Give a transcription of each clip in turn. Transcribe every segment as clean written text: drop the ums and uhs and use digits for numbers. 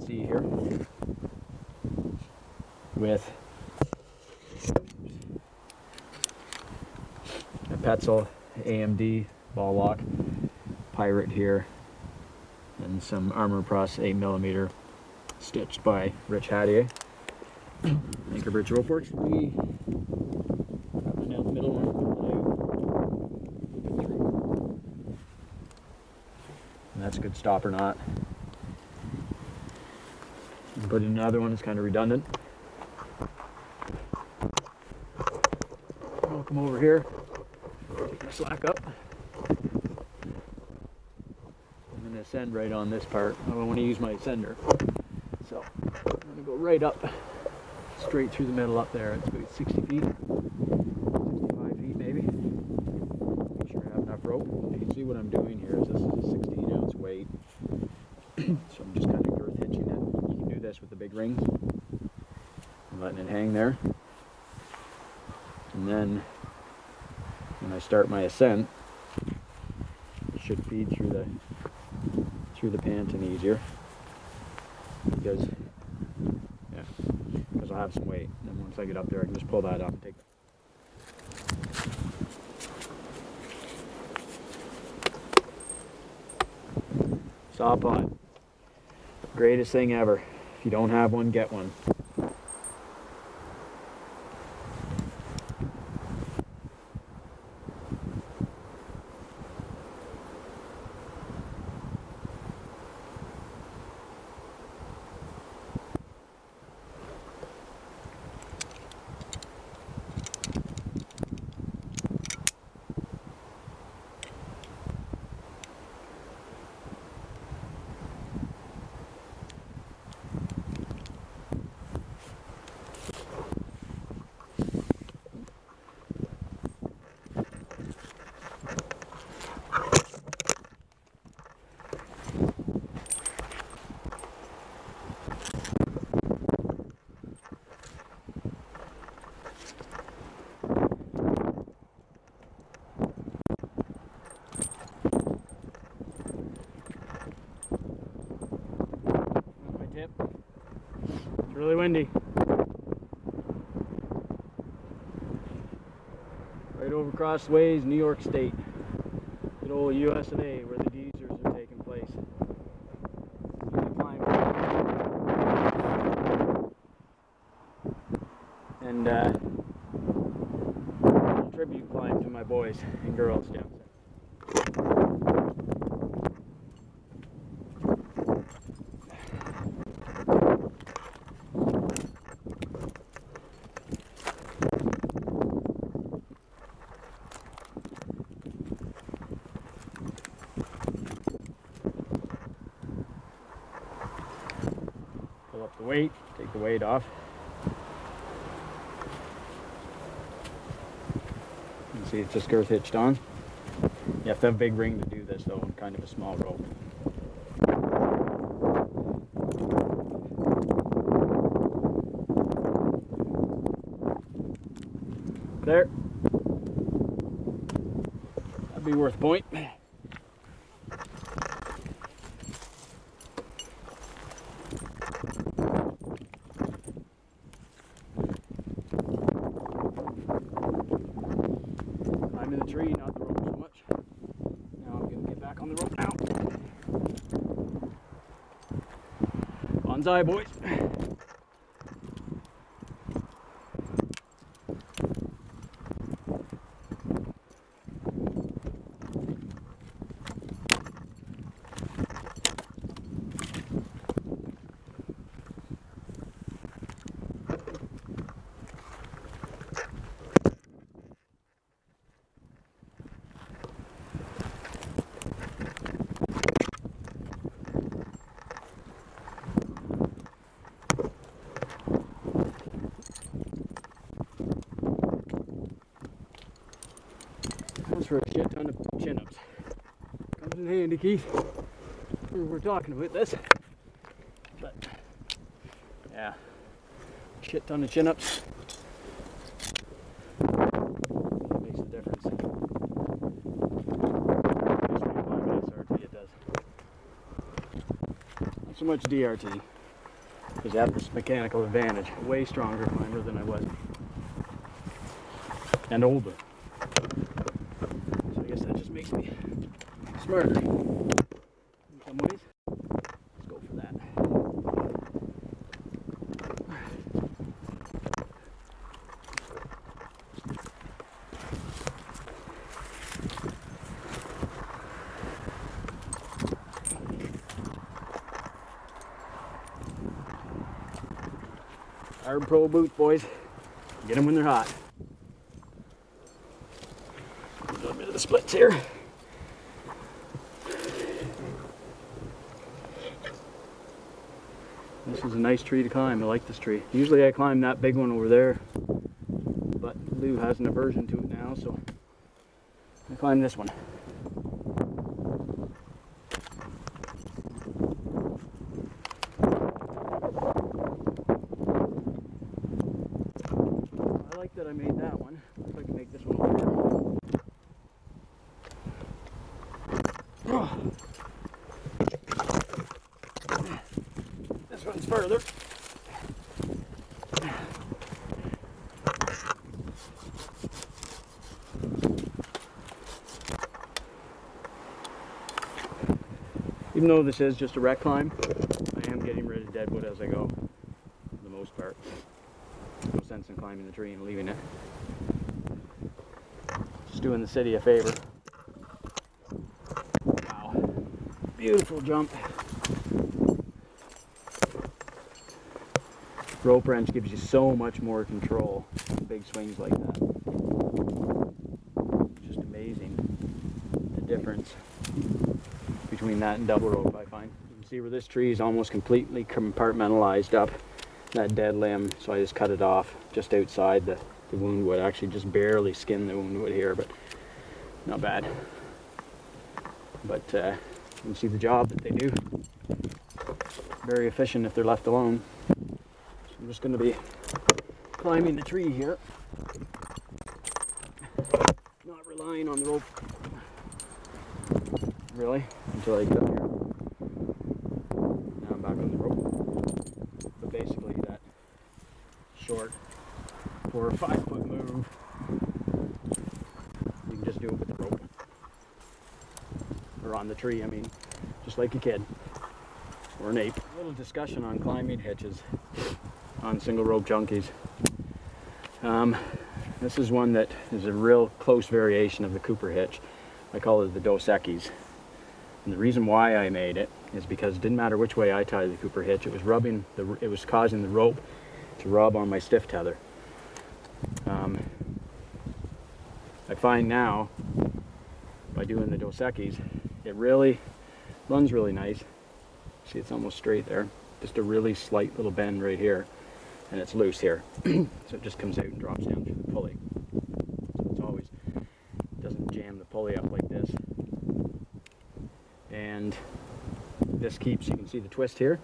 can see here with a Petzl AMD ball lock, Pirate here, and some Armor Plus 8mm stitched by Rich Hattier. Anchor Bridge Rope Works. We got my nail in the middle one. And that's a good stopper knot. And put in another one, it's kind of redundant. I'll come over here, take my slack up. I'm going to ascend right on this part. I don't want to use my ascender. So I'm going to go right up, straight through the middle up there. It's about 60 feet, 65 feet maybe. Make sure I have enough rope. You can see what I'm doing here is this is a 16-ounce weight. So I'm just kind of girth hitching it. You can do this with the big rings. I'm letting it hang there. And then when I start my ascent, it should feed through the panton easier. Because I'll have some weight. And then once I get up there, I can just pull that up and take it. Saw pot. Greatest thing ever. If you don't have one, get one. It's really windy. Right over across the ways, New York State. Good old US of A, where the geezers are taking place. And a tribute climb to my boys and girls down there. Pull up the weight, take the weight off. You can see it's just girth hitched on. You have to have a big ring to do this though, and kind of a small rope. There. That'd be worth a point. Climbing the tree, not the rope so much. Now I'm going to get back on the rope now. Bonsai, boys. For a shit ton of chin-ups. Comes in handy, Keith. We're talking about this. But yeah, shit ton of chin-ups. It makes a difference. SRT it does. Not so much DRT. because I have this mechanical advantage. Way stronger climber than I was. And older. So I guess that just makes me smarter in some ways. Let's go for that. Hard Pro boots, boys. Get them when they're hot. A little bit of the splits here. This is a nice tree to climb. I like this tree. Usually I climb that big one over there, but Lou has an aversion to it now, so I climb this one. I like that I made that one. If I can make this one over here. This one's further. Even though this is just a rec climb, I am getting rid of Deadwood as I go, for the most part. No sense in climbing the tree and leaving it. Just doing the city a favor. Wow. Beautiful jump. Rope wrench gives you so much more control in big swings like that. Just amazing the difference between that and double rope, I find. You can see where this tree is almost completely compartmentalized up, that dead limb, so I just cut it off just outside the wound wood. Actually just barely skinned the wound wood here, but not bad. But you can see the job that they do. Very efficient if they're left alone. I'm just going to be climbing the tree here, not relying on the rope really until I get up here. Now I'm back on the rope. But basically that short 4 or 5 foot move, you can just do it with the rope. Or on the tree, I mean, just like a kid or an ape. A little discussion on climbing hitches on single rope junkies. This is one that is a real close variation of the Cooper hitch. I call it the Dos Equis. And the reason why I made it is because it didn't matter which way I tied the Cooper hitch, it was causing the rope to rub on my stiff tether. I find now by doing the Dos Equis, it really runs really nice. See, it's almost straight there. Just a really slight little bend right here. And it's loose here. So it just comes out and drops down through the pulley. So it's always, doesn't jam the pulley up like this. And this keeps, you can see the twist here,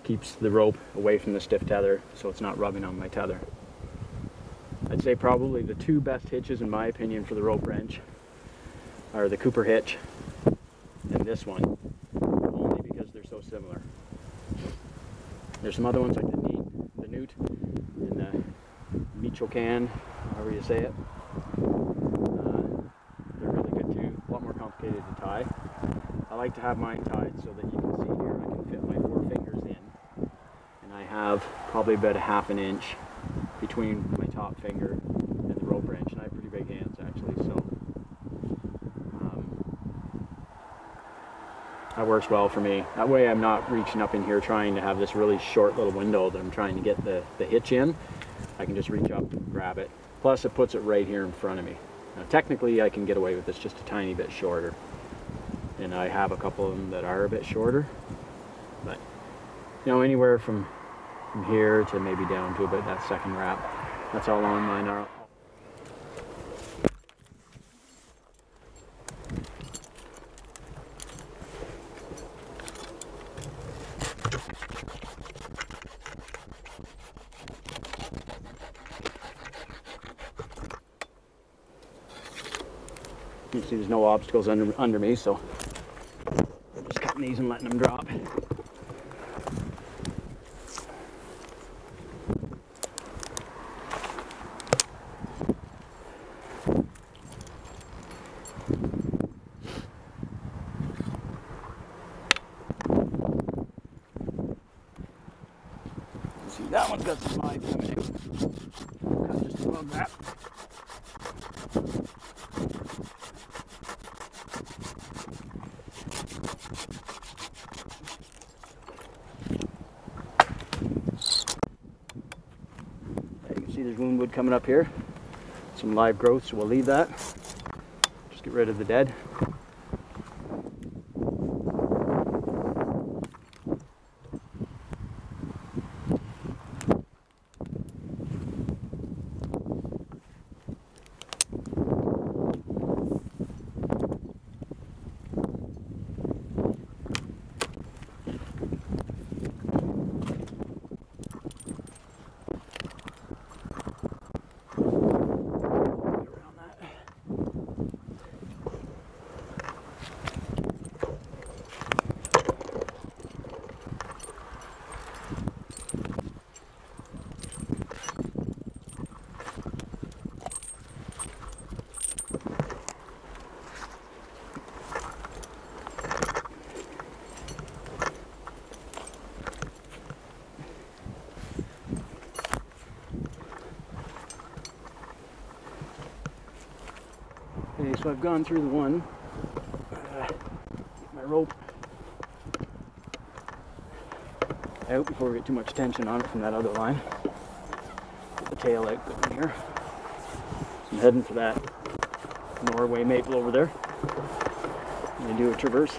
keeps the rope away from the stiff tether so it's not rubbing on my tether. I'd say probably the 2 best hitches in my opinion for the rope wrench are the Cooper hitch and this one, only because they're so similar. There's some other ones like the Newt and the Michoacan, however you say it. They're really good too. A lot more complicated to tie. I like to have mine tied so that you can see here I can fit my 4 fingers in, and I have probably about a ½ an inch between my top finger and the rope wrench, and I have pretty big hands actually, so that works well for me. That way I'm not reaching up in here trying to have this really short little window that I'm trying to get the hitch in. I can just reach up and grab it. Plus it puts it right here in front of me. Now technically I can get away with this just a tiny bit shorter. And I have a couple of them that are a bit shorter. But you know, anywhere from here to maybe down to about that second wrap. That's how long mine are. You can see there's no obstacles under me, so I'm just cutting these and letting them drop. See, that one's got some live coming in. Cut just above that. You can see there's woundwood coming up here. Some live growth, so we'll leave that. Just get rid of the dead. Okay, so I've gone through the one. Get my rope out before we get too much tension on it from that other line. Get the tail out going here. So I'm heading for that Norway maple over there. I'm going to do a traverse.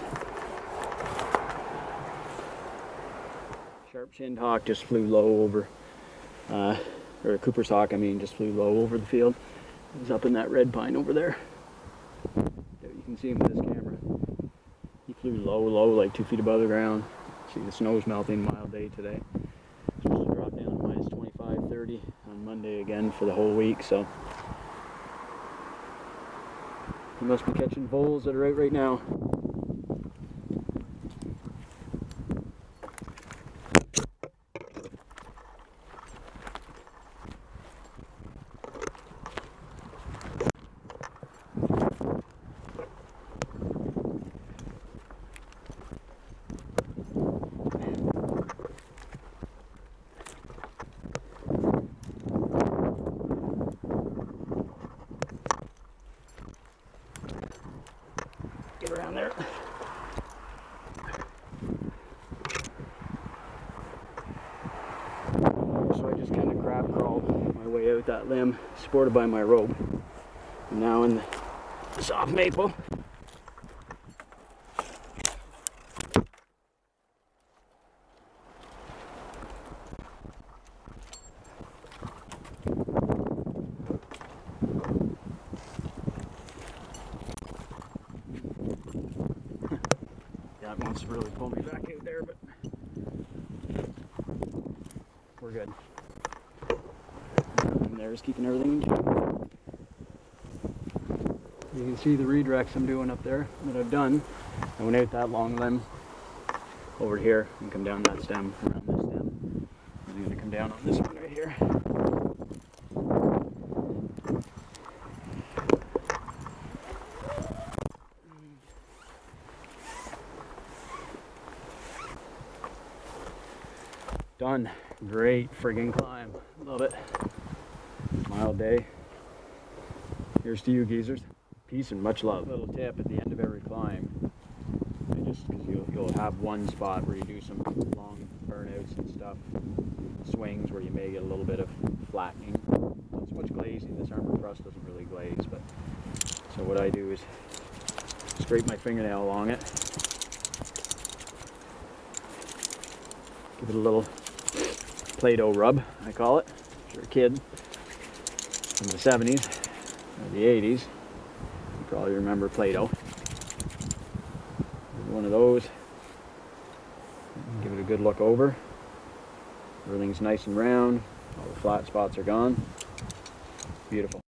Sharp-shinned hawk just flew low over, or a Cooper's hawk, I mean, just flew low over the field. He's up in that red pine over there. You can see him with this camera. He flew low, like 2 feet above the ground. See, the snow's melting, mild day today. It's supposed to drop down to minus 25, 30 on Monday again for the whole week, so. He must be catching voles that are out right now. Get around there. So I just kind of crab crawled my way out that limb, supported by my rope. I'm now in the soft maple. That wants to really pull me back out there, but we're good. And there's keeping everything in check. You can see the redirects I'm doing up there that I've done. I went out that long limb over here and come down that stem, around this stem. I'm going to come down on this one right here. Done. Great friggin' climb. Love it. Mild day. Here's to you geezers. Peace and much love. Little tip at the end of every climb. Just because you'll have one spot where you do some long burnouts and stuff. Swings where you may get a little bit of flattening. Not so much glazing. This armor crust doesn't really glaze, but so what I do is scrape my fingernail along it. Give it a little Play-Doh rub, I call it. If you're a kid from the 70s or the 80s, you probably remember Play-Doh. One of those. Give it a good look over. Everything's nice and round. All the flat spots are gone. Beautiful.